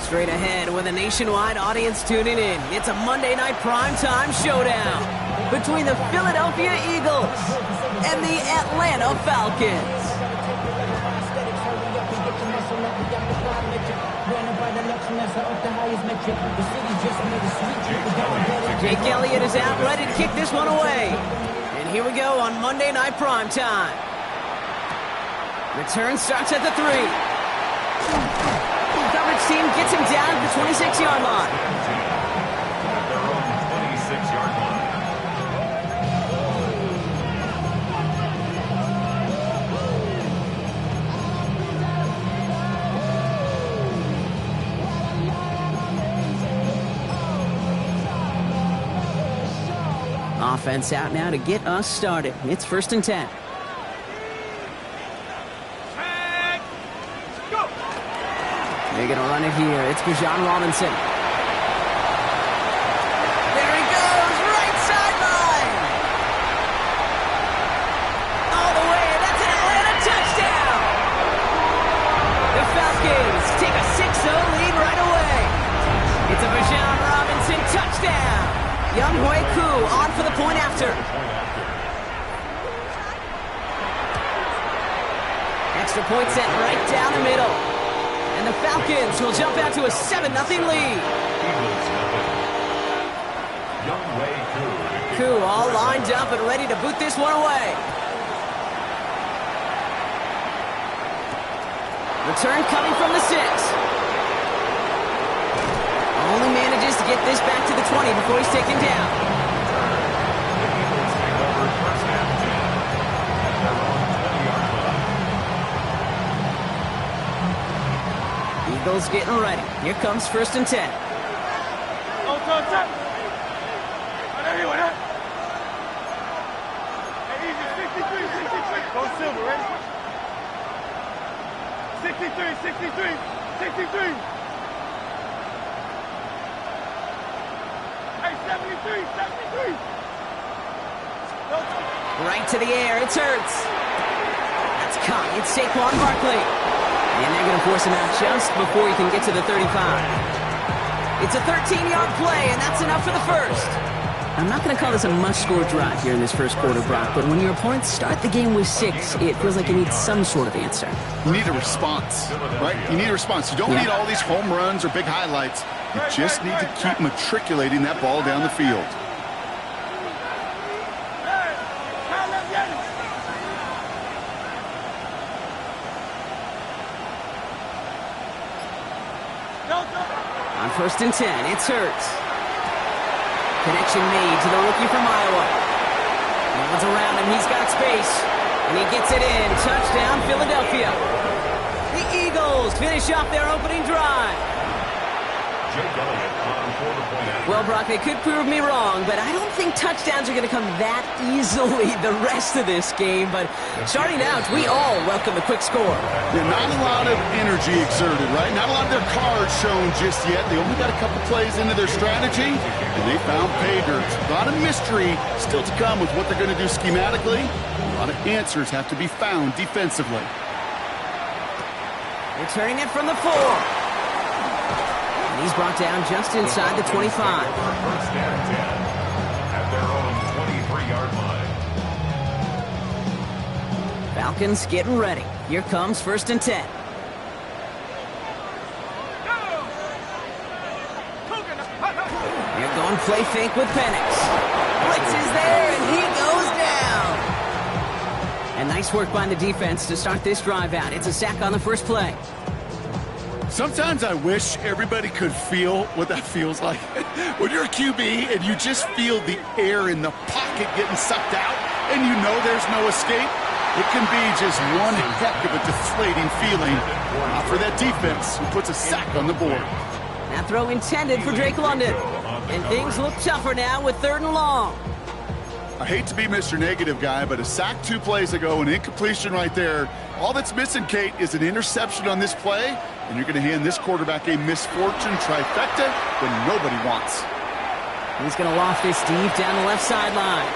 Straight ahead with a nationwide audience tuning in. It's a Monday night primetime showdown between the Philadelphia Eagles and the Atlanta Falcons. Jake Elliott is out, ready to kick this one away. And here we go on Monday night primetime. Return starts at the 3. Coverage team gets him down at the 26-yard line. At their own 26-yard line. Offense out now to get us started. It's 1st and 10. They're going to run it here. It's Bijan Robinson. There he goes, right sideline. All the way, that's an Atlanta touchdown. The Falcons take a 6-0 lead right away. It's a Bijan Robinson touchdown. Younghoe Koo on for the point after. Extra point set right down the middle. And the Falcons will jump out to a 7-0 lead. Koo all lined up and ready to boot this one away. Return coming from the 6. Only manages to get this back to the 20 before he's taken down. Eagles getting ready. Here comes 1st and 10. Go Silver, ready? 63. Hey, 73. Right to the air. It's Hurts. That's caught. It's Saquon Barkley. And they're going to force him out just before he can get to the 35. It's a 13-yard play, and that's enough for the first. I'm not going to call this a must-score drive here in this first quarter, Brock, but when your opponents start the game with 6, it feels like you need some sort of answer. You need a response, right? You need a response. You don't need all these home runs or big highlights. You just need to keep matriculating that ball down the field. On 1st and 10, it's Hurts. Connection made to the rookie from Iowa. No one's around him. He's got space. And he gets it in. Touchdown, Philadelphia. The Eagles finish off their opening drive. Well, Brock, they could prove me wrong, but I don't think touchdowns are going to come that easily the rest of this game. But starting out, we all welcome the quick score. Yeah, not a lot of energy exerted, right? Not a lot of their cards shown just yet. They only got a couple plays into their strategy, and they found pay dirt. A lot of mystery still to come with what they're going to do schematically. A lot of answers have to be found defensively. Returning it from the 4. He's brought down just inside the 25. First and 10 at their own 23-yard line. Falcons getting ready. Here comes 1st and 10. You're going play fake with Penix. Blitz is there, and he goes down. And nice work by the defense to start this drive out. It's a sack on the first play. Sometimes I wish everybody could feel what that feels like. When you're a QB and you just feel the air in the pocket getting sucked out and you know there's no escape, it can be just one heck of a deflating feeling for that defense who puts a sack on the board. That throw intended for Drake London. And things look tougher now with 3rd and long. I hate to be Mr. Negative guy, but a sack 2 plays ago, an incompletion right there. All that's missing, Kate, is an interception on this play, and you're going to hand this quarterback a misfortune trifecta that nobody wants. He's going to loft this deep down the left sideline.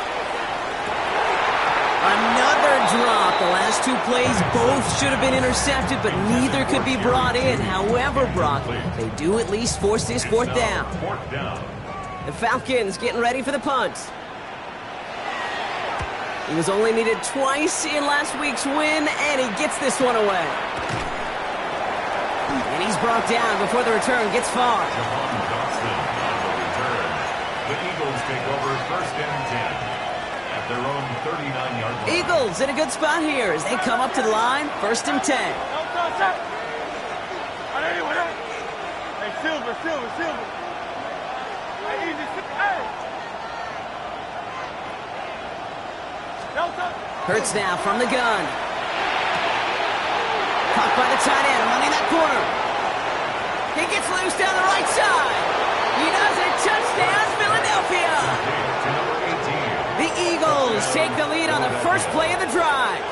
Another drop. The last two plays both should have been intercepted, but neither could be brought in. However, Brock, they do at least force this fourth down. The Falcons getting ready for the punt. He was only needed twice in last week's win, and he gets this one away. And he's brought down before the return gets far. The Eagles take over first and 10 at their own 39-yard line. Eagles in a good spot here as they come up to the line, first and 10. Hey, Silver. Hey, easy. Hey. Hurts now from the gun. Caught by the tight end, running that corner. He gets loose down the right side. He does it. Touchdown, Philadelphia. The Eagles take the lead on the first play of the drive.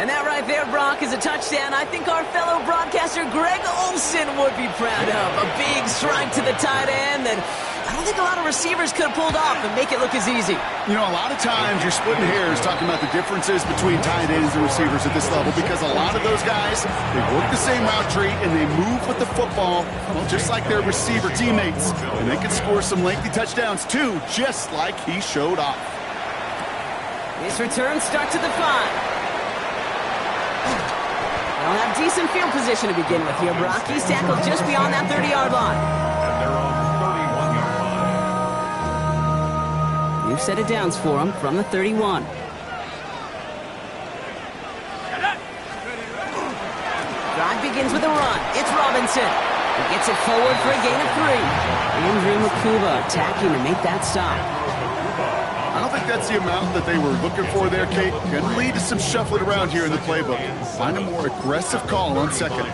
And that right there, Brock, is a touchdown I think our fellow broadcaster Greg Olson would be proud of. A big strike to the tight end that I don't think a lot of receivers could have pulled off and make it look as easy. You know, a lot of times you're splitting hairs talking about the differences between tight ends and receivers at this level because a lot of those guys, they work the same route tree and they move with the football, well, just like their receiver teammates. And they can score some lengthy touchdowns too, just like he showed off. This return starts at the 5. They'll have decent field position to begin with here, Brock. He's tackled just beyond that 30-yard line. At their own 31-yard line. New set of downs for him from the 31. Drive begins with a run. It's Robinson. He gets it forward for a gain of 3. Andrew Makuba attacking to make that stop. I don't think that's the amount that they were looking for there, Kate. Can lead to some shuffling around here in the playbook. Find a more aggressive call on second.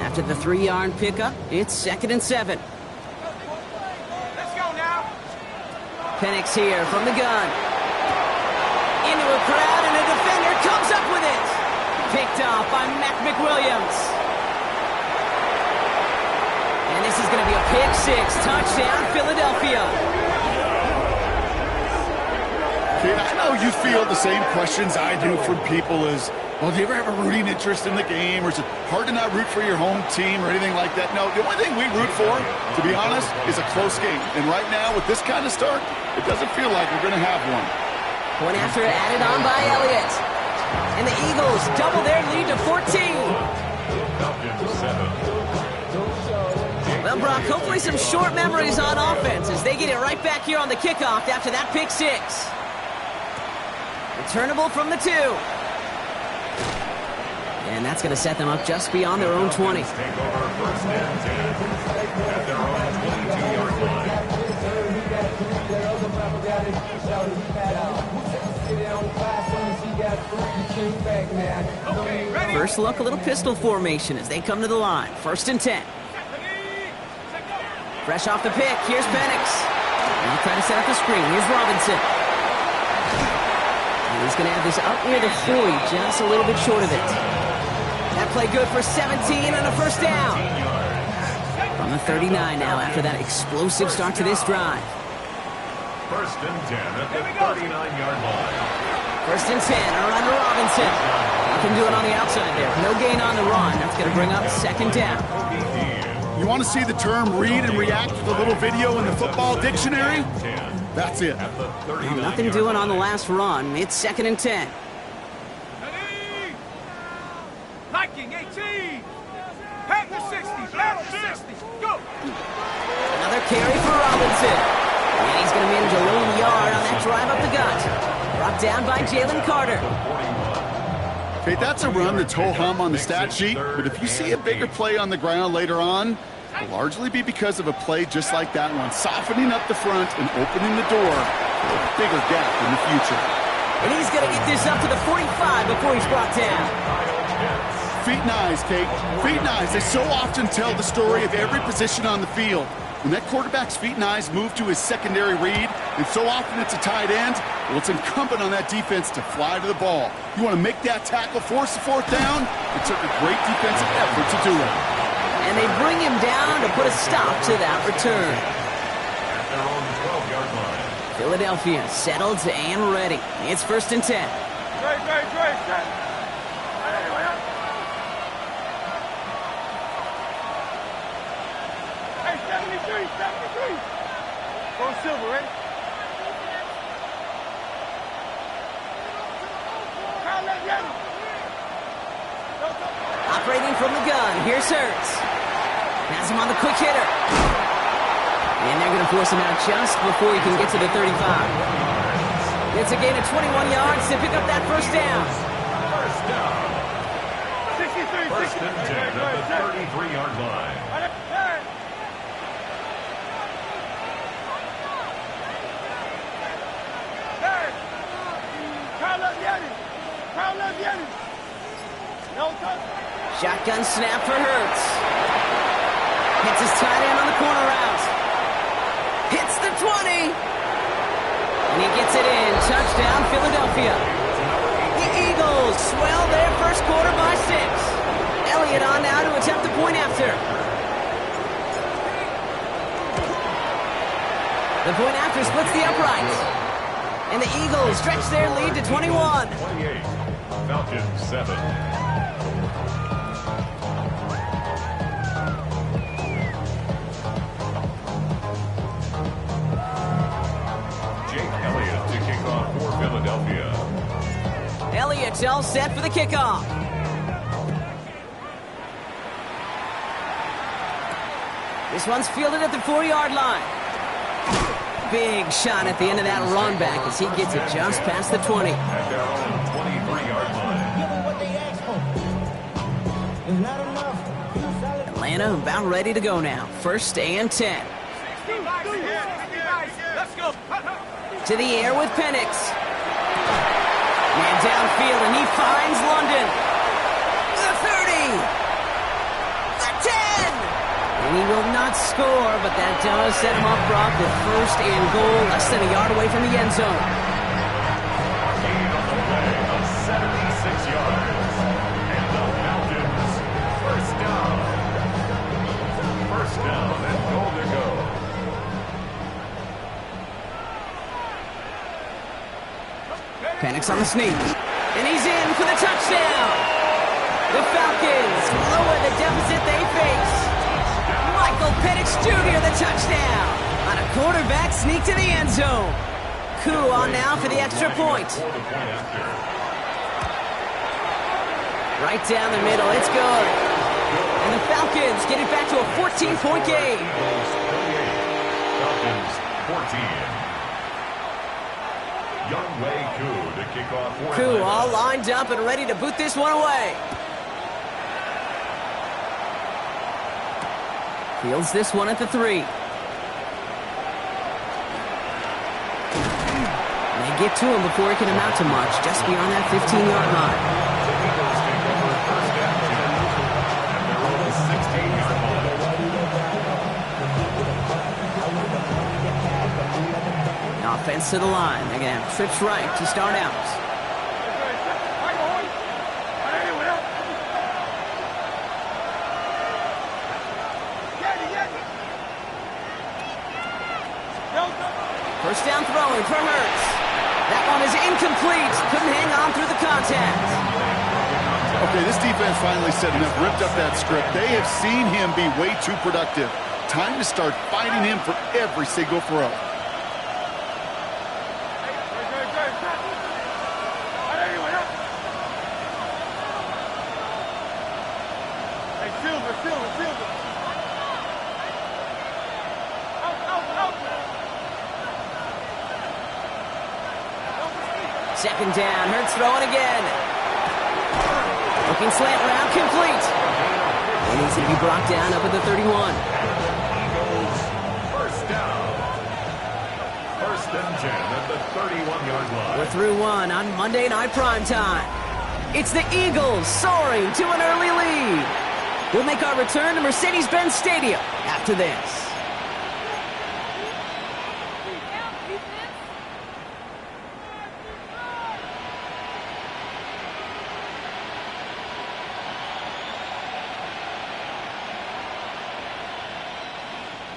After the 3-yard pickup, it's second and 7. Let's go now. Penix here from the gun. Into a crowd, and a defender comes up with it. Picked off by Mac McWilliams. And this is going to be a pick 6. Touchdown, Philadelphia. Kate, I know you feel the same questions I do from people as, well, do you ever have a rooting interest in the game? Or is it hard to not root for your home team or anything like that? No, the only thing we root for, to be honest, is a close game. And right now, with this kind of start, it doesn't feel like we're going to have one. Point after added on by Elliott. And the Eagles double their lead to 14. Falcons 7. Well, Brock, hopefully some short memories on offense as they get it right back here on the kickoff after that pick 6. Returnable from the 2. And that's going to set them up just beyond their own 20. Take over first and 10 at their own 22-yard line. First look, a little pistol formation as they come to the line. First and 10. Fresh off the pick, here's Penix. Now trying to set up the screen. Here's Robinson. And he's going to have this up near the 40, just a little bit short of it. That play good for 17 and a first down. From the 39 now after that explosive start to this drive. First and 10 at the 39-yard line. First and 10, a run to Robinson. Nothing doing on the outside there. No gain on the run. That's going to bring up second down. You want to see the term read and react with a little video in the football dictionary? That's it. Well, nothing doing on the last run. It's second and 10. Liking 18. Back to 60. Back to 60. Go. Another carry for Robinson. And he's going to manage a lone yard on that drive up the gut. Brought down by Jalen Carter. Okay, that's a run that's ho-hum on the stat sheet, but if you see a bigger play on the ground later on, it'll largely be because of a play just like that one, softening up the front and opening the door for a bigger gap in the future. And he's going to get this up to the 45 before he's brought down. Feet and eyes, Kate. Feet and eyes. They so often tell the story of every position on the field. When that quarterback's feet and eyes move to his secondary read, and so often it's a tight end, well, it's incumbent on that defense to fly to the ball. You want to make that tackle, force the fourth down? It took a great defensive effort to do it. And they bring him down to put a stop to that return. At their own 12-yard line. Philadelphia settled and ready. It's 1st and 10. Hey, 73. Go Silver, ready? Operating from the gun, here's Hurts. Has him on the quick hitter. And they're going to force him out just before he can get to the 35. It's a gain of 21 yards to pick up that first down. First down. 63, First and 10 at the 33-yard line. Shotgun snap for Hurts. Hits his tight end on the corner route. Hits the 20. And he gets it in. Touchdown, Philadelphia. The Eagles swell their first quarter by 6. Elliott on now to attempt the point after. The point after splits the uprights. And the Eagles stretch their lead to 21. 28. Falcons 7. Elliott's all set for the kickoff. This one's fielded at the 4-yard line. Big shot at the end of that run back as he gets it just past the 20. At their own 23-yard line. Give them what they asked for. It's not enough. Atlanta about ready to go now. 1st and 10. Let's go. To the air with Penix. Man downfield, and he finds London. The 30. The 10. And he will not score, but that does set him up broad with 1st and goal, less than a yard away from the end zone. Gain on the play of 76 yards. And the Falcons, first down. First down and goal to go. Penix on the sneak. And he's in for the touchdown. The Falcons lower the deficit they face. Michael Penix Jr. the touchdown. On a quarterback sneak to the end zone. Koo on now for the extra point. Right down the middle. It's good. And the Falcons get it back to a 14-point game. Falcons 14. Youngway Koo to kick off for Koo Atlanta. all lined up and ready to boot this one away. Fields this one at the 3. They get to him before he can amount to much, just beyond that 15-yard line. The Eagles take over first down at their own 16-yard line. Offense to the line. They're going to have trips right to start out. First down throwing for Hurts. That one is incomplete. Couldn't hang on through the contact. Okay, this defense finally said enough, ripped up that script. They have seen him be way too productive. Time to start fighting him for every single throw. Second down, Hurts throwing again. Looking slant route, complete. He needs to be brought down up at the 31. Eagles, first down. First and 10 at the 31-yard line. We're through one on Monday Night Primetime. It's the Eagles soaring to an early lead. We'll make our return to Mercedes-Benz Stadium after this.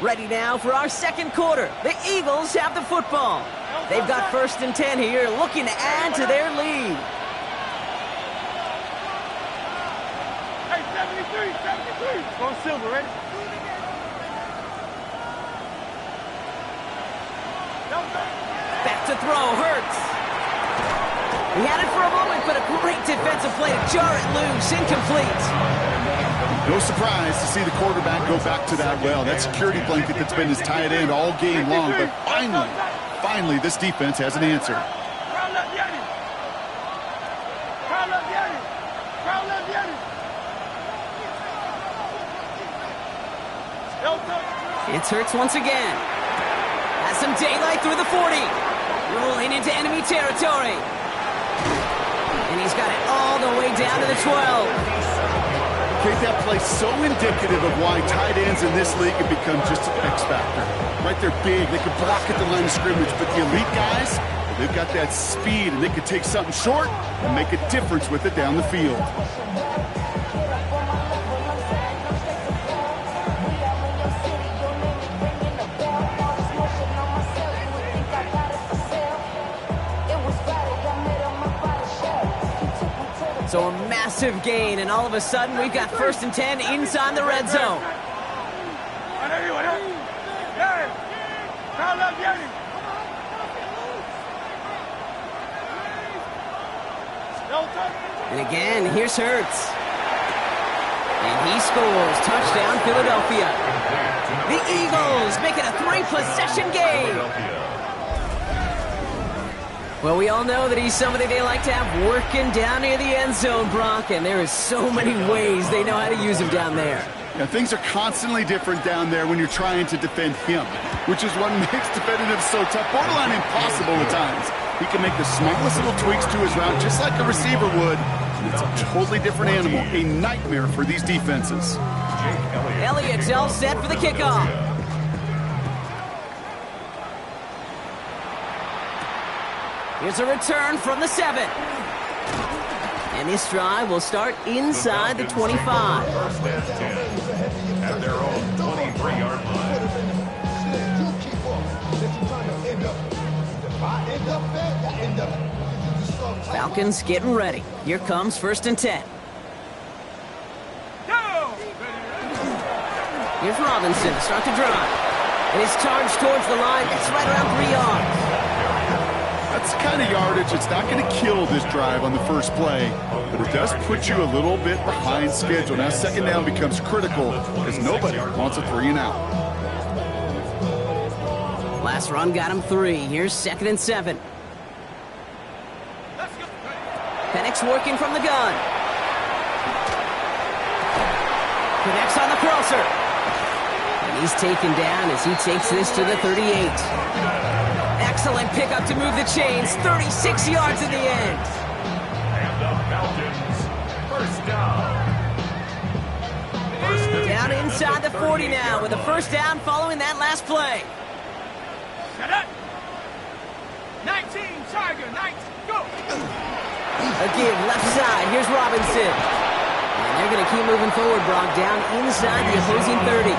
Ready now for our second quarter. The Eagles have the football. They've got 1st and 10 here, looking to add to their lead. Hey, 73, 73. Go Silver, ready? Back to throw, Hurts. He had it for a moment, but a great defensive play to jar it loose, incomplete. No surprise to see the quarterback go back to that well. That security blanket that's been his tight end all game long, but finally, this defense has an answer. It's Hurts once again. Has some daylight through the 40. Rolling into enemy territory. And he's got it all the way down to the 12. Kate, that play so indicative of why tight ends in this league have become just an X factor. Right, they're big, they can block at the line of scrimmage, but the elite guys, they've got that speed, and they can take something short and make a difference with it down the field. So a massive gain, and all of a sudden, we've got 1st and 10 inside the red zone. And again, here's Hurts. And he scores. Touchdown, Philadelphia. The Eagles make it a 3-possession game. Well, we all know that he's somebody they like to have working down near the end zone, Brock, and there is so many ways they know how to use him down there. Yeah, things are constantly different down there when you're trying to defend him, which is what makes defending him so tough, borderline impossible at times. He can make the smallest little tweaks to his route just like a receiver would, and it's a totally different animal, a nightmare for these defenses. Elliott's all set for the kickoff. Here's a return from the 7. And this drive will start inside the 25. 1st and 10 at their own 23-yard line. Falcons getting ready. Here comes 1st and 10. Here's Robinson to start the drive. And his charge towards the line, that's right around 3 yards. That's the kind of yardage it's not going to kill this drive on the first play, but it does put you a little bit behind schedule. Now 2nd down becomes critical as nobody wants a 3 and out. Last run got him 3. Here's 2nd and 7. Penix working from the gun. Connects on the crosser. And he's taken down as he takes this to the 38. Excellent pickup to move the chains. 36 yards in the end. And the Falcons, 1st down. Down inside the 40 now with a 1st down following that last play. Shut up. 19, Tiger, 19, go. A give left side. Here's Robinson. And they're going to keep moving forward, Brock, down inside the opposing 30.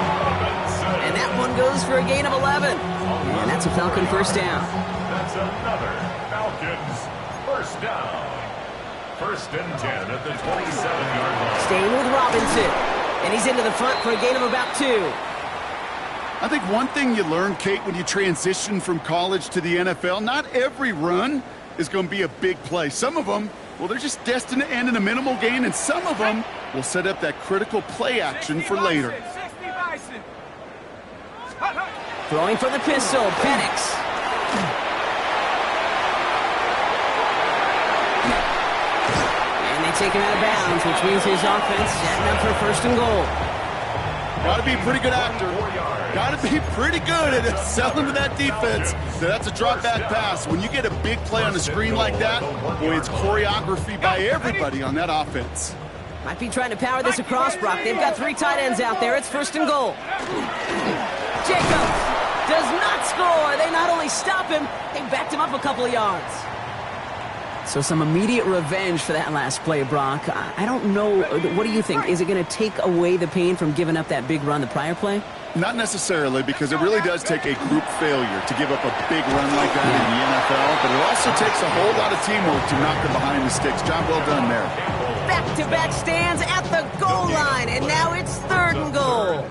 And that one goes for a gain of 11. And that's a Falcon 1st down. That's another Falcons 1st down. 1st and 10 at the 27-yard line. Staying with Robinson. And he's into the front for a gain of about 2. I think one thing you learn, Kate, when you transition from college to the NFL, not every run is going to be a big play. Some of them, well, they're just destined to end in a minimal gain, and some of them will set up that critical play action for later. Throwing for the pistol, Penix. And they take him out of bounds, which means his offense setting up for 1st and goal. Got to be a pretty good actor. Got to be pretty good at selling to that defense. So that's a drop back pass. When you get a big play on the screen like that, boy, it's choreography by everybody on that offense. Might be trying to power this across, Brock. They've got 3 tight ends out there. It's 1st and goal. Jacobs does not score. They not only stop him, they backed him up a couple of yards. So some immediate revenge for that last play, Brock. I don't know. What do you think? Is it going to take away the pain from giving up that big run the prior play? Not necessarily, because it really does take a group failure to give up a big run like that in the NFL, but it also takes a whole lot of teamwork to knock them behind the sticks. Job well done there. Back-to-back stands at the goal line, and now it's 3rd and goal.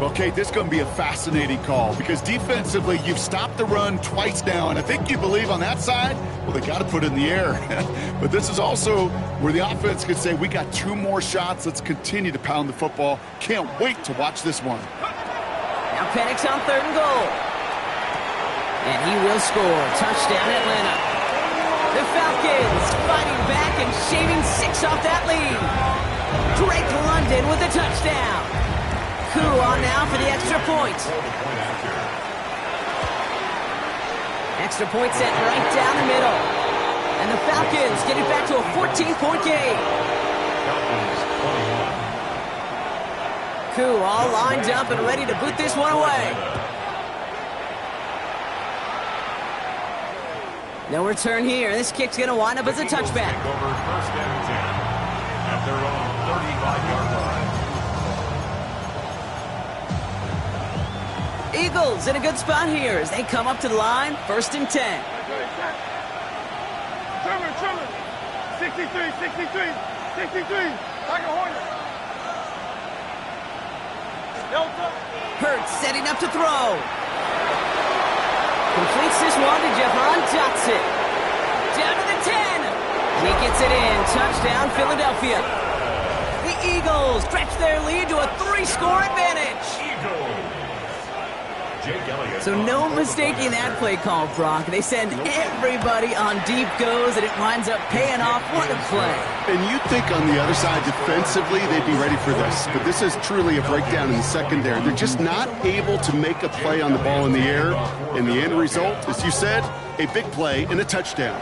Well, Kate, this is going to be a fascinating call because defensively, you've stopped the run twice now, and I think you believe on that side, well, they got to put it in the air. But this is also where the offense could say, we got 2 more shots. Let's continue to pound the football. Can't wait to watch this one. Now Penix on 3rd and goal. And he will score. Touchdown, Atlanta. The Falcons fighting back and shaving 6 off that lead. Drake London with a touchdown. Coup on now for the extra point. Extra point set right down the middle. And the Falcons get it back to a 14-point game. Coup all lined up and ready to boot this one away. No return here. This kick's going to wind up as a touchback. Over 1st and 10 at their own 35-yard line. Eagles in a good spot here as they come up to the line. 1st and 10. Trimmer. 63. Like a Hornet. Hurts setting up to throw. Completes this one to Javon Johnson. Down to the 10. He gets it in. Touchdown, Philadelphia. The Eagles stretch their lead to a 3-score advantage. So no mistaking that play call, Brock. They send everybody on deep goes, and it winds up paying off. What a play. And you'd think on the other side, defensively, they'd be ready for this. But this is truly a breakdown in the secondary. They're just not able to make a play on the ball in the air. And the end result, as you said, a big play and a touchdown.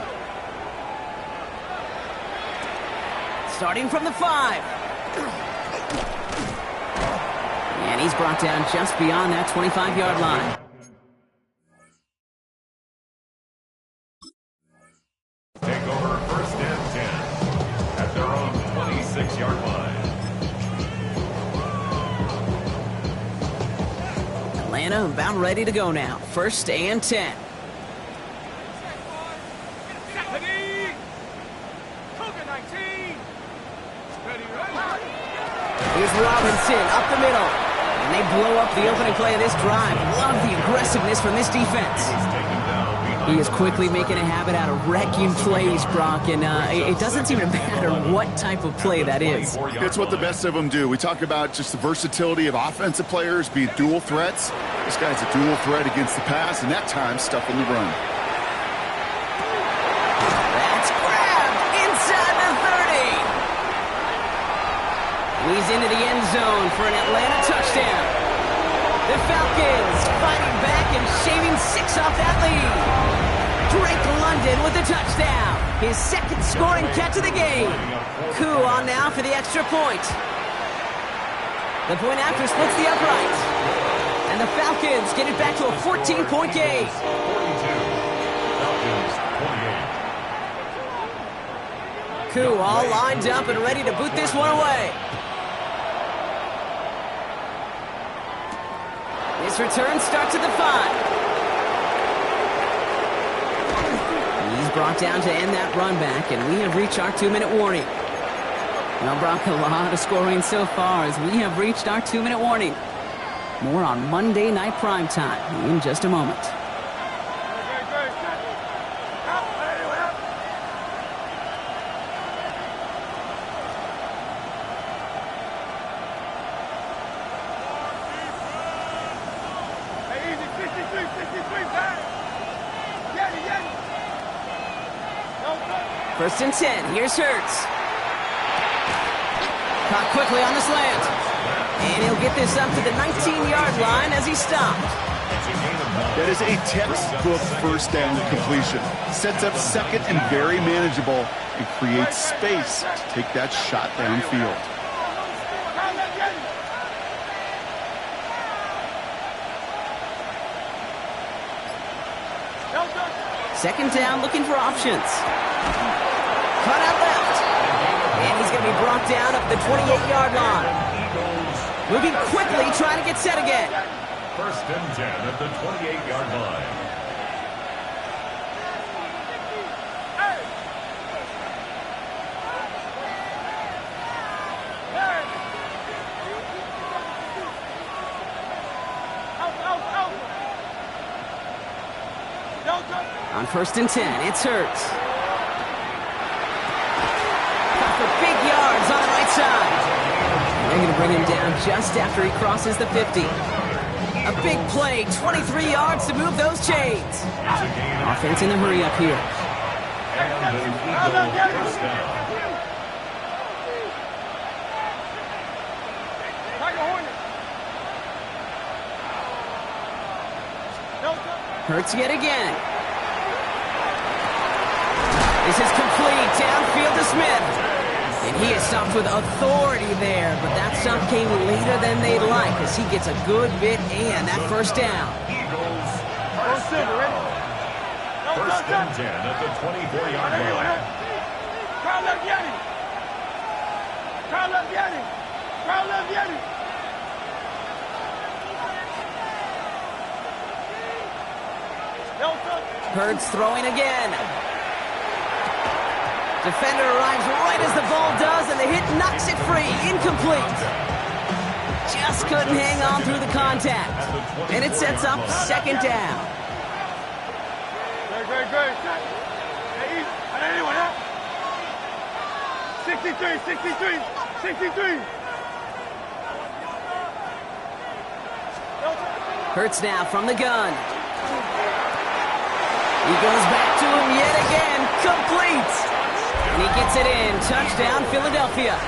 Starting from the 5. And he's brought down just beyond that 25-yard line. Take over 1st and 10 at their own 26-yard line. Atlanta about ready to go now. 1st and 10. Here's Robinson up the middle. And they blow up the opening play of this drive. Love the aggressiveness from this defense. He is quickly making a habit out of wrecking plays, Brock, and it doesn't seem to matter what type of play that is. It's what the best of them do. We talk about just the versatility of offensive players being dual threats. This guy's a dual threat against the pass, and that time stuffing the run. That's grabbed inside the 30. He's into the end zone for an Atlanta touchdown. The Falcons fighting back and shaving 6 off that lead. Drake London with a touchdown. His 2nd scoring catch of the game. Coup on now for the extra point. The point after splits the uprights. And the Falcons get it back to a 14-point game. 42. Falcons 28. Coup all lined up and ready to boot this one away. This return starts at the 5. He's brought down to end that run back, and we have reached our 2-minute warning. Now, Brock, a lot of scoring so far as we have reached our 2-minute warning. More on Monday Night Primetime in just a moment. First and 10. Here's Hurts. Caught quickly on the slant. And he'll get this up to the 19-yard line as he stopped. That is a textbook first down completion. Sets up 2nd and very manageable and creates space to take that shot downfield. Second down, looking for options. Cut out left. And he's going to be brought down up the 28-yard line. Moving quickly, trying to get set again. First and 10 at the 28-yard line. On first and 10, it's Hurts. Got for big yards on the right side. They're going to bring him down just after he crosses the 50. A big play, 23 yards to move those chains. Offense in a hurry up here. And an Eagle first down. Hurts yet again. This is complete. Downfield to Smith. And he is stopped with authority there, but that stop came later than they'd like as he gets a good bit and that first down. Eagles first down. First and 10 at the 24-yard line. Crowd left Yanni. Crowd left Yanni. Crowd left Yanni. Hurts throwing again. Defender arrives right as the ball does, and the hit knocks it free. Incomplete. Just couldn't hang on through the contact. And it sets up second down. Great. Hey, anyone else? 63. Hurts now from the gun. He goes back to him yet again. Complete. And he gets it in. Touchdown, Philadelphia.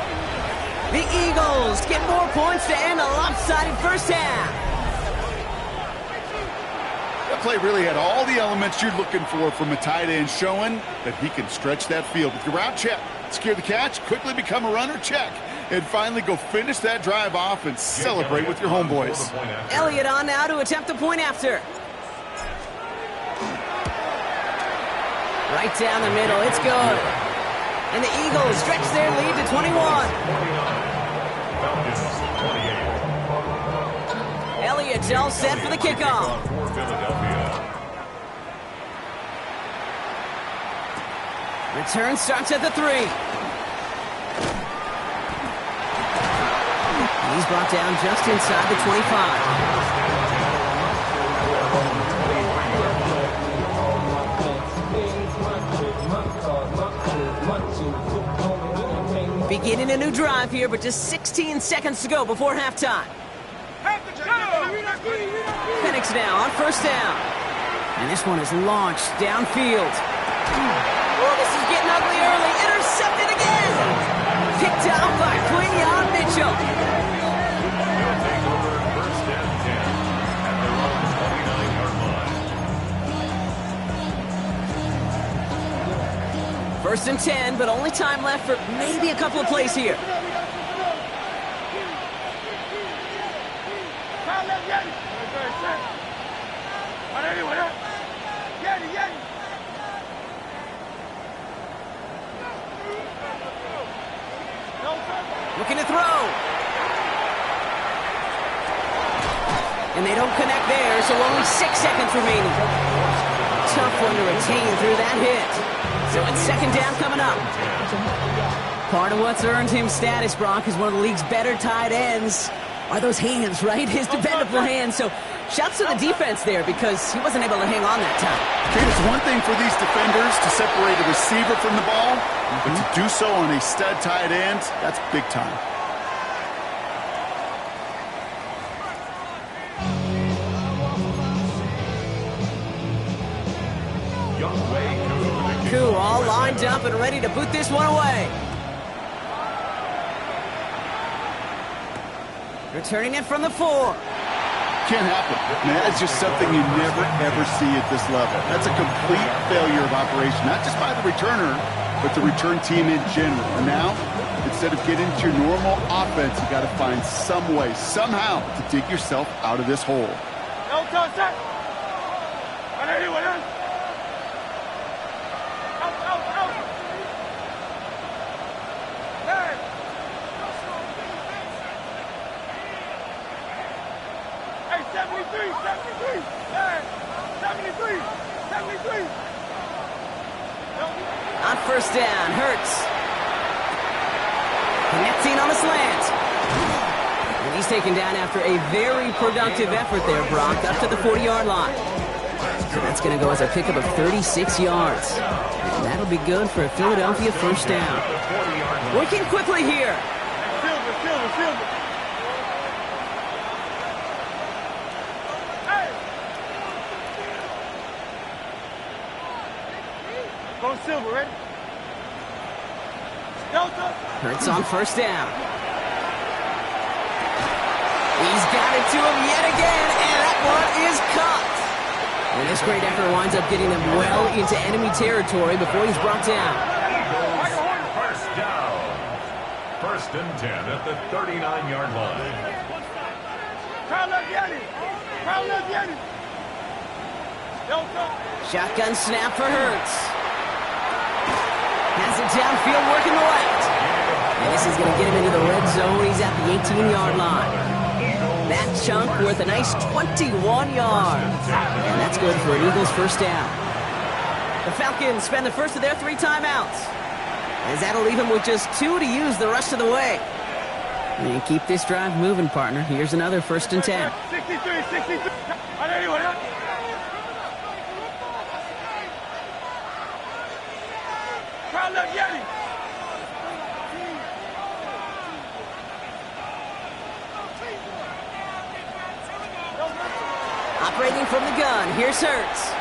The Eagles get more points to end a lopsided first half. That play really had all the elements you're looking for from a tight end, showing that he can stretch that field with your route check, secure the catch, quickly become a runner check, and finally go finish that drive off and celebrate with your homeboys. Elliott on now to attempt the point after. Right down the middle, it's good. And the Eagles stretch their lead to 21. Elliott's all set for the kickoff. Return starts at the 3. He's brought down just inside the 25. Beginning a new drive here, but just 16 seconds to go before halftime. Penix now on first down. And this one is launched downfield. Oh, this is getting ugly early. Intercepted again. Picked out by Quinion Mitchell. They'll take over first and 10 at their own 29-yard line. First and 10, but only time left for maybe a couple of plays here. Looking to throw. And they don't connect there, so only 6 seconds remaining. Tough one to retain through that hit. So it's second down coming up. Part of what's earned him status, Brock, is one of the league's better tight ends. Are those hands, right? His dependable hands. So shouts to the defense there because he wasn't able to hang on that time. Kate, it's one thing for these defenders to separate a receiver from the ball, but to do so on a stud tight end, that's big time. Koo all lined up and ready to boot this one away. Returning it from the 4. Can't happen. Man, that's just something you never, ever see at this level. That's a complete failure of operation, not just by the returner, but the return team in general. And now, instead of getting to your normal offense, you got to find some way, somehow, to dig yourself out of this hole. No contact. On anyone else. Out. Hey. 73, 73. Hey, 73, 73. On first down, Hurts. Connecting on the slant. And he's taken down after a very productive effort there, Brock, up to the 40-yard line. So that's going to go as a pickup of 36 yards. And that'll be good for a Philadelphia first down. Working quickly here. Silver. Hey! Go Silver, ready? Delta. Hurts on first down. He's got it to him yet again, and that one is caught. And this great effort winds up getting them well into enemy territory before he's brought down. First down. First and 10 at the 39-yard line. Crowd left Yanni. Crowd left Yanni. Delta. Shotgun snap for Hurts. Has it downfield, working the left. And this is going to get him into the red zone. He's at the 18-yard line. That chunk worth a nice 21 yards. And that's good for an Eagles first down. The Falcons spend the first of their 3 timeouts, as that'll leave them with just 2 to use the rest of the way. And keep this drive moving, partner. Here's another first and 10. 63. Anyone else? Crowd left Yanni. Operating from the gun, here's Hurts.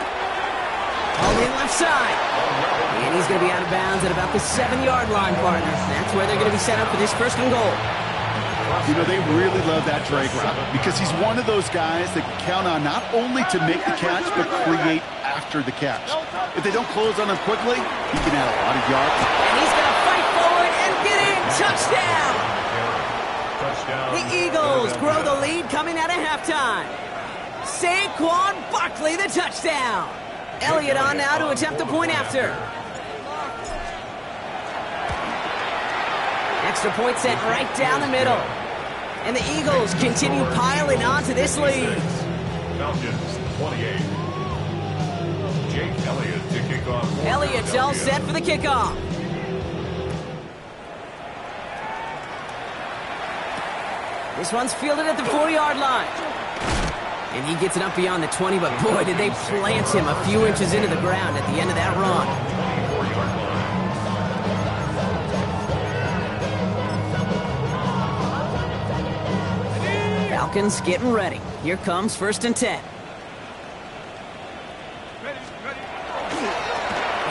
All in left side. And he's going to be out of bounds at about the 7-yard line, partner. That's where they're going to be set up for this first and goal. You know, they really love that drag route because he's one of those guys that can count on not only to make the catch, but create after the catch. If they don't close on him quickly, he can add a lot of yards. And he's going to fight forward and get in. Touchdown! The Eagles grow the lead coming out of halftime. Saquon Barkley, the touchdown. Elliott on now to attempt the point after. Extra point set right down the middle. And the Eagles continue piling on to this lead. Falcons 28. Jake Elliott to kick off. Elliott's all set for the kickoff. This one's fielded at the 4-yard line. And he gets it up beyond the 20, but boy, did they plant him a few inches into the ground at the end of that run. 24-yard line. Falcons getting ready. Here comes first and 10.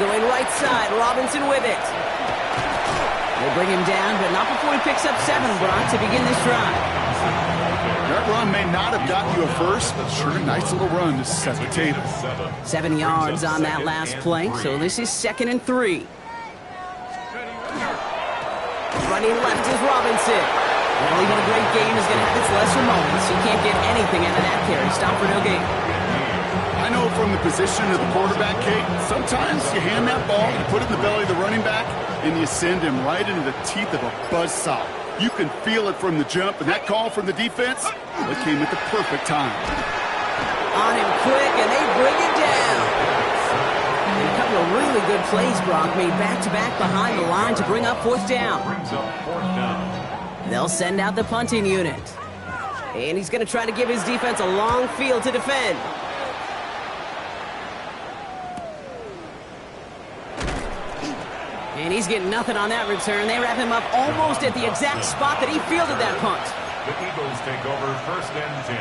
Going right side, Robinson with it. They bring him down, but not before he picks up 7, Brock, to begin this drive. That run may not have gotten you a first, but sure, nice little run to set the table. 7 yards on that last play, so this is 2nd and 3. Running left is Robinson. Well, even a great game is going to have its lesser moments. You can't get anything out of that carry. Stop for no gain. I know from the position of the quarterback, Kate, sometimes you hand that ball, you put it in the belly of the running back, and you send him right into the teeth of a buzzsaw. You can feel it from the jump, and that call from the defense, it came at the perfect time. On him quick, and they bring it down. And a couple of really good plays, Brock, made back-to-back behind the line to bring up 4th down. Brings up 4th down. They'll send out the punting unit. And he's going to try to give his defense a long field to defend. And he's getting nothing on that return. They wrap him up almost at the exact spot that he fielded that punt. The Eagles take over 1st and 10.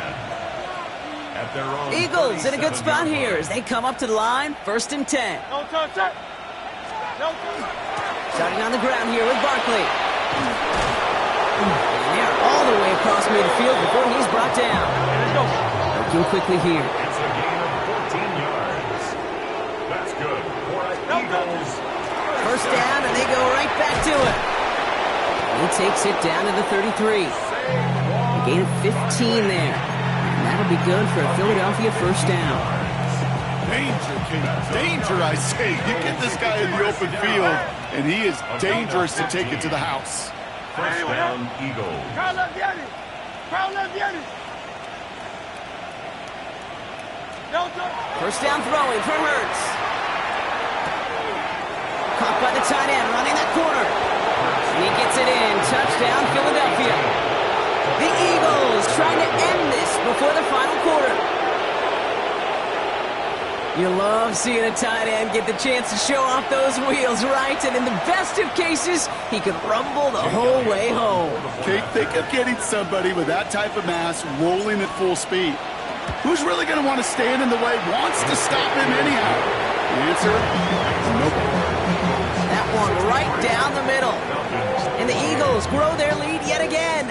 At their own Eagles in a good spot here as they come up to the line, 1st and 10. No turn, check. No turn. Starting on the ground here with Barkley. And they're all the way across midfield before he's brought down. Working quickly here. It's a gain of 14 yards. That's good for the Eagles. First down, and they go right back to it. He takes it down to the 33. A gain of 15 there. And that'll be good for a Philadelphia first down. Danger, Kate. Danger, I say. You get this guy in the open field, and he is dangerous to take it to the house. First down, Eagles. Crowd left Yanni. Crowd left Yanni. First down throwing for Hurts. Caught by the tight end, running that corner. He gets it in. Touchdown, Philadelphia. The Eagles trying to end this before the final quarter. You love seeing a tight end get the chance to show off those wheels, right? And in the best of cases, he could rumble the whole way home. Kate, think of getting somebody with that type of mass rolling at full speed. Who's really going to want to stand in the way, wants to stop him anyhow? The answer, nope. That one right down the middle. And the Eagles grow their lead yet again.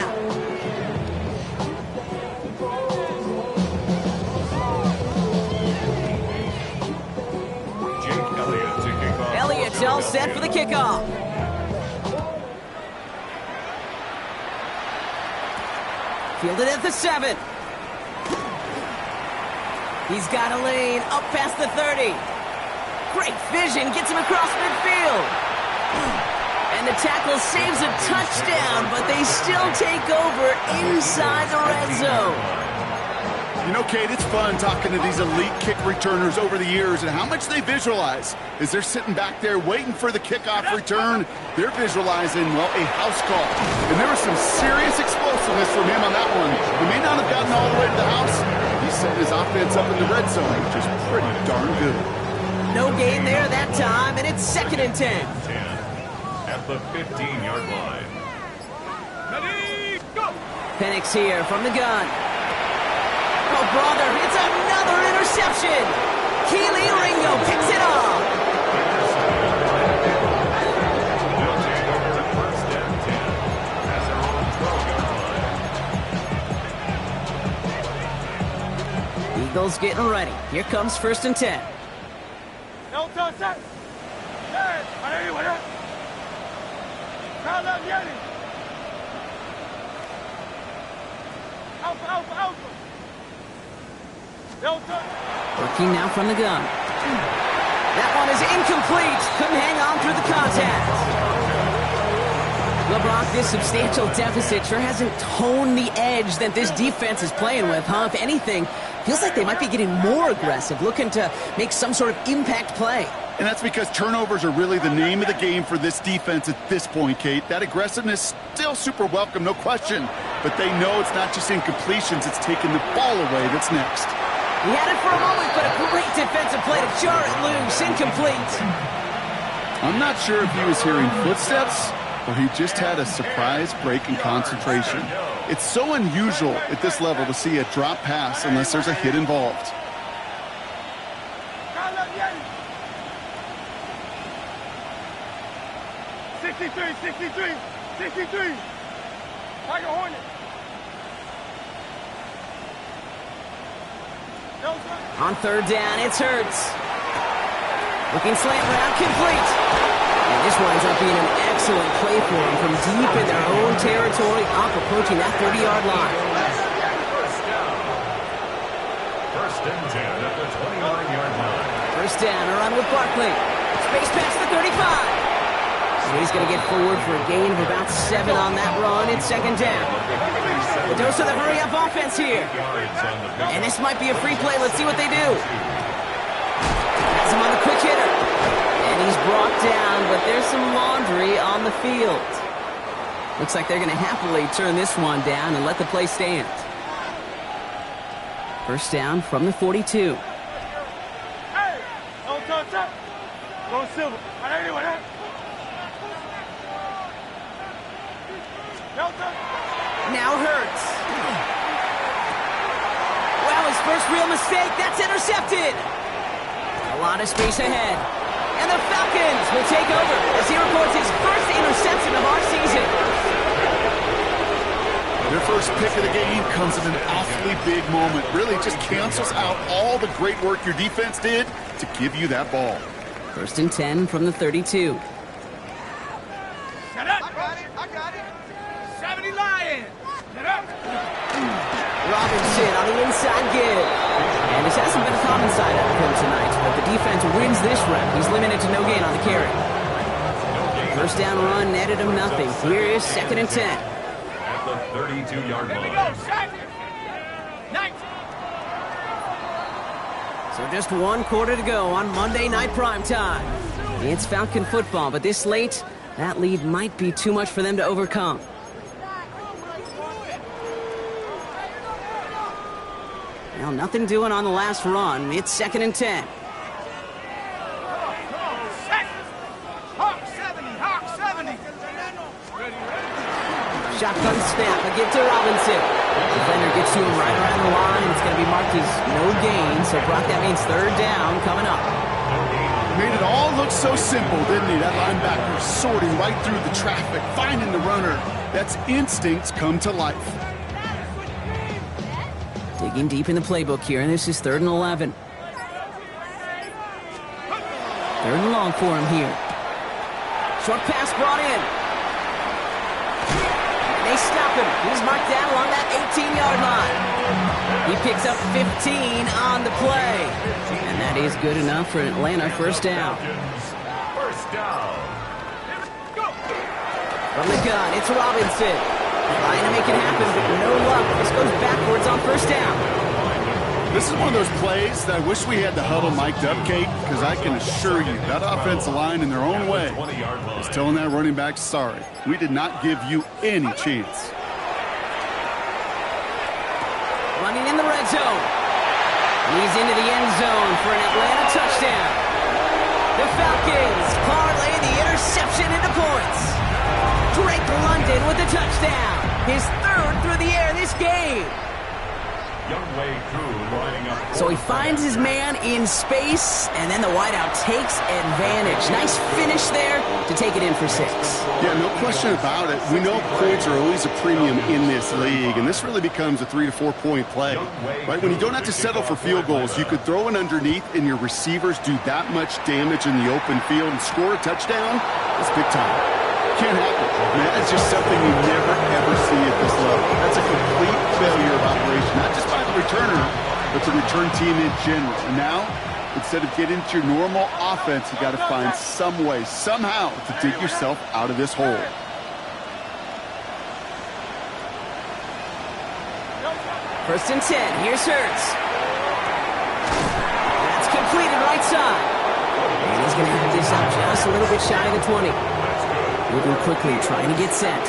Elliott's all set for the kickoff. Fielded at the 7. He's got a lane up past the 30. Great vision, gets him across midfield. And the tackle saves a touchdown, but they still take over inside the red zone. You know, Kate, it's fun talking to these elite kick returners over the years and how much they visualize. As they're sitting back there waiting for the kickoff return, they're visualizing, well, a house call. And there was some serious explosiveness from him on that one. He may not have gotten all the way to the house. He's setting his offense up in the red zone, which is pretty darn good. No gain there that time, and it's 2nd and 10. At the 15-yard line. Ready, go! Penix here from the gun. Oh, brother, it's another interception. Keely Ringo picks it off. They'll take over at 1st and 10 as they're on the 12-yard line. Eagles getting ready. Here comes 1st and 10. Working now from the gun. That one is incomplete. Couldn't hang on through the contact. LeBron, this substantial deficit sure hasn't toned the edge that this defense is playing with, huh? If anything, feels like they might be getting more aggressive, looking to make some sort of impact play. And that's because turnovers are really the name of the game for this defense at this point, Kate. That aggressiveness still super welcome, no question. But they know it's not just incompletions, it's taking the ball away that's next. He had it for a moment, but a great defensive play to jar it loose. Incomplete. I'm not sure if he was hearing footsteps or he just had a surprise break in concentration. It's so unusual at this level to see a drop pass unless there's a hit involved. Tiger Hornet. On 3rd down, it's Hurts. Looking slant route, complete. And this winds up being an excellent play for him from deep in their own territory, up approaching that 30-yard line. First down. 1st and 10 at the 21-yard line. First down, a run with Barkley. Space past the 35. So he's going to get forward for a gain of about 7 on that run. It's 2nd down. A dose of the hurry-up offense here. And this might be a free play. Let's see what they do. Has him on the quick hitter. And he's brought down, but there's some laundry on the field. Looks like they're going to happily turn this one down and let the play stand. First down from the 42. Hey! Don't touch up! Go Silver. Now Hurts. Well, his first real mistake. That's intercepted. A lot of space ahead. And the Falcons will take over as he reports his first interception of our season. Their first pick of the game comes at an awfully big moment. Really just cancels out all the great work your defense did to give you that ball. 1st and 10 from the 32. Shut up! I got it! 70 Lions! Shut up! Robinson on the inside give. And this hasn't been a common side up for him tonight, but the defense wins this round. He's limited to no gain on the carry. First down run netted him nothing. Here is 2nd and 10. At the 32-yard Here we line. go, Shaq! 19! So just 1 quarter to go on Monday Night Primetime. It's Falcon football, but this late, that lead might be too much for them to overcome. Well, nothing doing on the last run. It's 2nd and 10. Shotgun snap, a give to Robinson. Defender gets to him right around the line. It's going to be marked as no gain. So, Brock, that means 3rd down coming up. Made it all look so simple, didn't he? That linebacker sorting right through the traffic, finding the runner. That's instincts come to life. Digging deep in the playbook here, and this is 3rd and 11. 3rd and long for him here. Short pass brought in. They stop him. He's marked down along that 18-yard line. He picks up 15 on the play. And that is good enough for an Atlanta 1st down. From the gun, it's Robinson. Trying to make it happen, but no luck. This goes backwards on 1st down. This is one of those plays that I wish we had the huddle mic'd up, Kate, because I can assure you that offensive line in their own way is telling that running back, sorry, we did not give you any chance. Running in the red zone. He's into the end zone for an Atlanta touchdown. The Falcons parlay the interception into points. Drake London with the touchdown. His 3rd through the air this game. So he finds his man in space, and then the wideout takes advantage. Nice finish there to take it in for 6. Yeah, no question about it. We know points are always a premium in this league, and this really becomes a 3 to 4 point play. Right? When you don't have to settle for field goals, you could throw it underneath, and your receivers do that much damage in the open field and score a touchdown. It's big time. Can't happen. Man, that's just something you never, ever see at this level. That's a complete failure of operation, not just by the returner, but the return team in general. Now, instead of getting to your normal offense, you got to find some way, somehow, to dig yourself out of this hole. First and 10. Here's Hurts. That's completed right side. And he's going to have this out just a little bit shy of the 20. Moving quickly, trying to get set.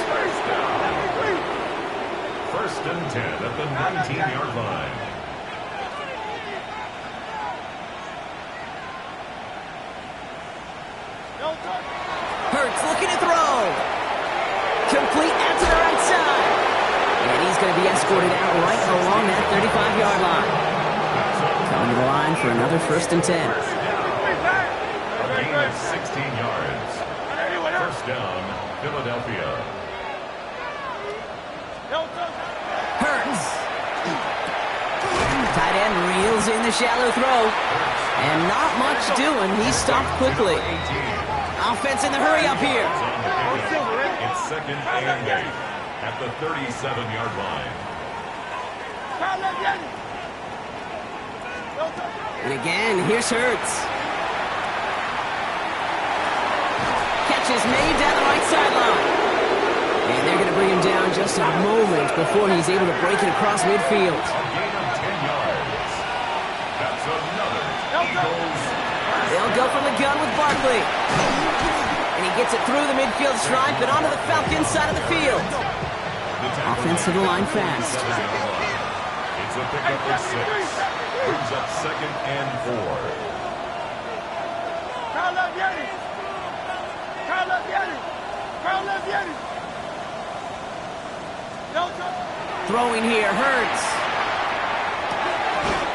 1st and 10 at the 19-yard line. Hurts looking to throw. Complete out to the right side. And he's going to be escorted out right along that 35-yard line. Coming to the line for another 1st and 10. A gain of 16 yards. 1st down, Philadelphia. Hurts. Tight end reels in the shallow throw. And not much doing. He stopped quickly. Offense in the hurry up here. It's 2nd and 8 at the 37-yard line. And again, here's Hurts. Catch is made down the right sideline. And they're going to bring him down just a moment before he's able to break it across midfield. A gain of 10 yards. That's another Eagles. They'll go from the gun with Barkley. And he gets it through the midfield stripe and onto the Falcons side of the field. Offense to the line fast. It's a pickup of 6. Brings up 2nd and 4. Throwing here, Hurts.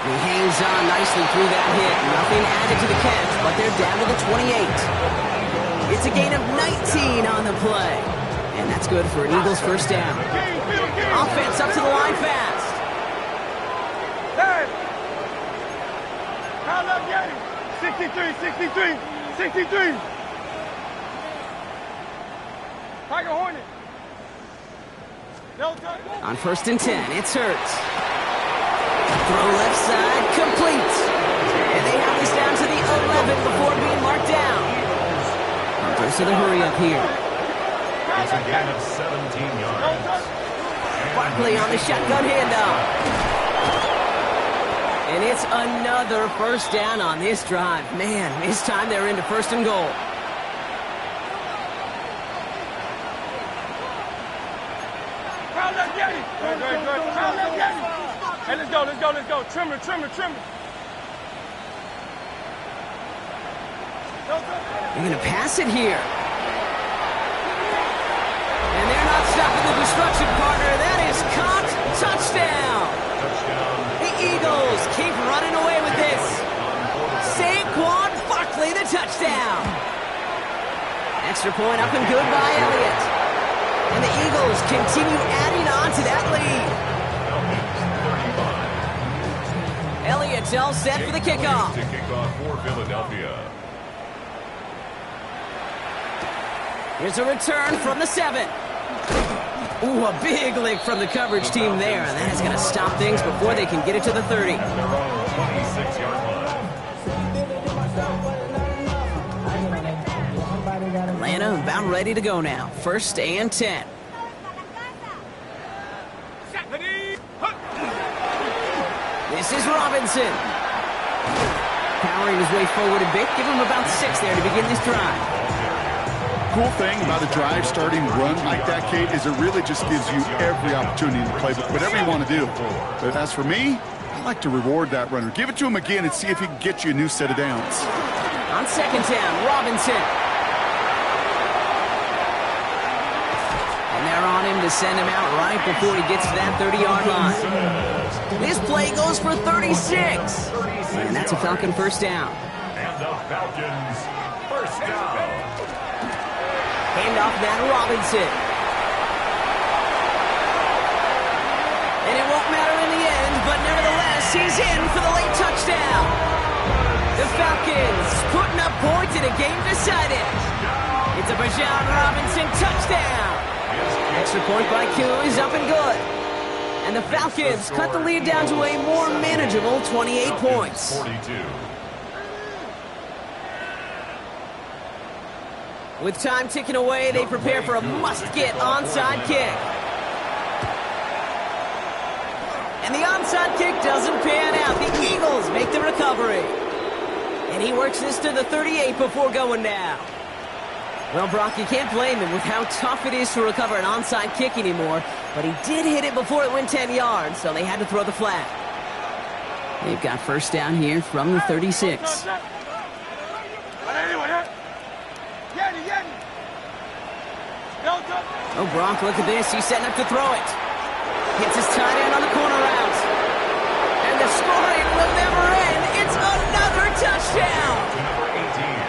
He hangs on nicely through that hit. Nothing added to the catch, but they're down to the 28. It's a gain of 19 on the play. And that's good for an Eagles 1st down. Offense up to the line fast. 63. Tiger Hornet. On 1st and 10, it's Hurts. Throw left side, complete. And they have this down to the 11 before being marked down. Goes to the hurry up here. It's a gain of 17 yards. Barkley on the shotgun handoff. And it's another first down on this drive. Man, this time they're into first and goal. Crowd, let's get it. Good. Crowd, let's get it. Hey, let's go. Trimmer. They're going to pass it here. And they're not stopping the destruction, partner. That is caught. Touchdown. The Eagles keep running away with this. Saquon Barkley, the touchdown. Extra point up and good by Elliott. And the Eagles continue adding on to that lead. Elliott's all set for the kickoff. To kick off for Philadelphia. Here's a return from the 7. Ooh, a big lick from the coverage team there, and that is going to stop things before they can get it to the 30. Their own 26-yard line. Atlanta about ready to go now. 1st and 10. This is Robinson. Powering his way forward a bit. Give him about 6 there to begin this drive. Cool thing about a drive starting run like that, Kate, is it really just gives you every opportunity to play whatever you want to do. But as for me, I like to reward that runner. Give it to him again and see if he can get you a new set of downs. On 2nd down, Robinson. And they're on him to send him out right before he gets to that 30-yard line. This play goes for 36. And that's a Falcon first down. And the Falcons first down. Hand off that Robinson. And it won't matter in the end, but nevertheless, he's in for the late touchdown. The Falcons putting up points in a game decided. It's a Bijan Robinson touchdown. Extra point by Q is up and good. And the Falcons cut the lead down to a more manageable 28 points. 42. With time ticking away, they prepare for a must-get onside kick. And the onside kick doesn't pan out. The Eagles make the recovery. And he works this to the 38 before going down. Well, Brock, you can't blame him with how tough it is to recover an onside kick anymore. But he did hit it before it went 10 yards, so they had to throw the flag. They've got first down here from the 36. Oh, Brock, look at this. He's setting up to throw it. Gets his tight end on the corner route. And the scoring will never end. It's another touchdown.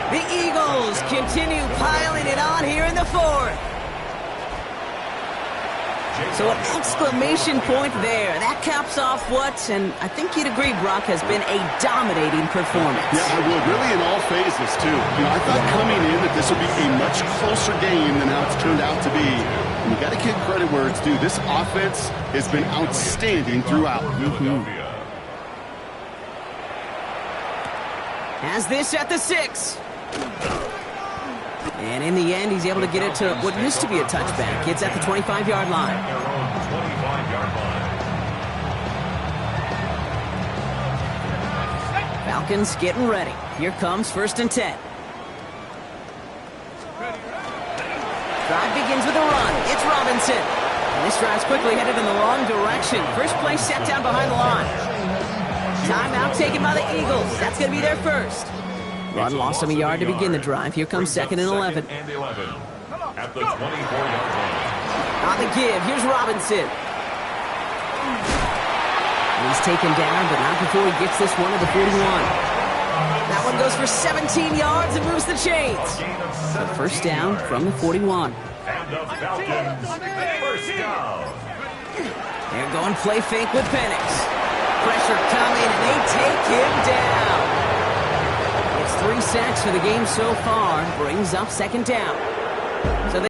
The Eagles continue piling it on here in the 4th. So an exclamation point there. That caps off what, and I think you'd agree, Brock, has been a dominating performance. Yeah, I would. Really in all phases, too. I thought coming in that this would be a much closer game than how it's turned out to be. And you got to give credit where it's due. This offense has been outstanding throughout. Has this at the 6. And in the end, he's able to get it to what used to be a touchback. It's at the 25-yard line. Falcons getting ready. Here comes 1st and 10. Drive begins with a run. It's Robinson. And this drive's quickly headed in the wrong direction. First play set down behind the line. Timeout taken by the Eagles. That's going to be their first. Run lost him a yard to begin the drive. Here comes 2nd and 11. At the 24-yard line. On the give, here's Robinson. He's taken down, but not before he gets this one to the 41. That one goes for 17 yards and moves the chains. So first down from the 41. And the Falcons first down. They're going play fake with Penix. Pressure coming, and they take him down. It's 3 sacks for the game so far. Brings up 2nd down. So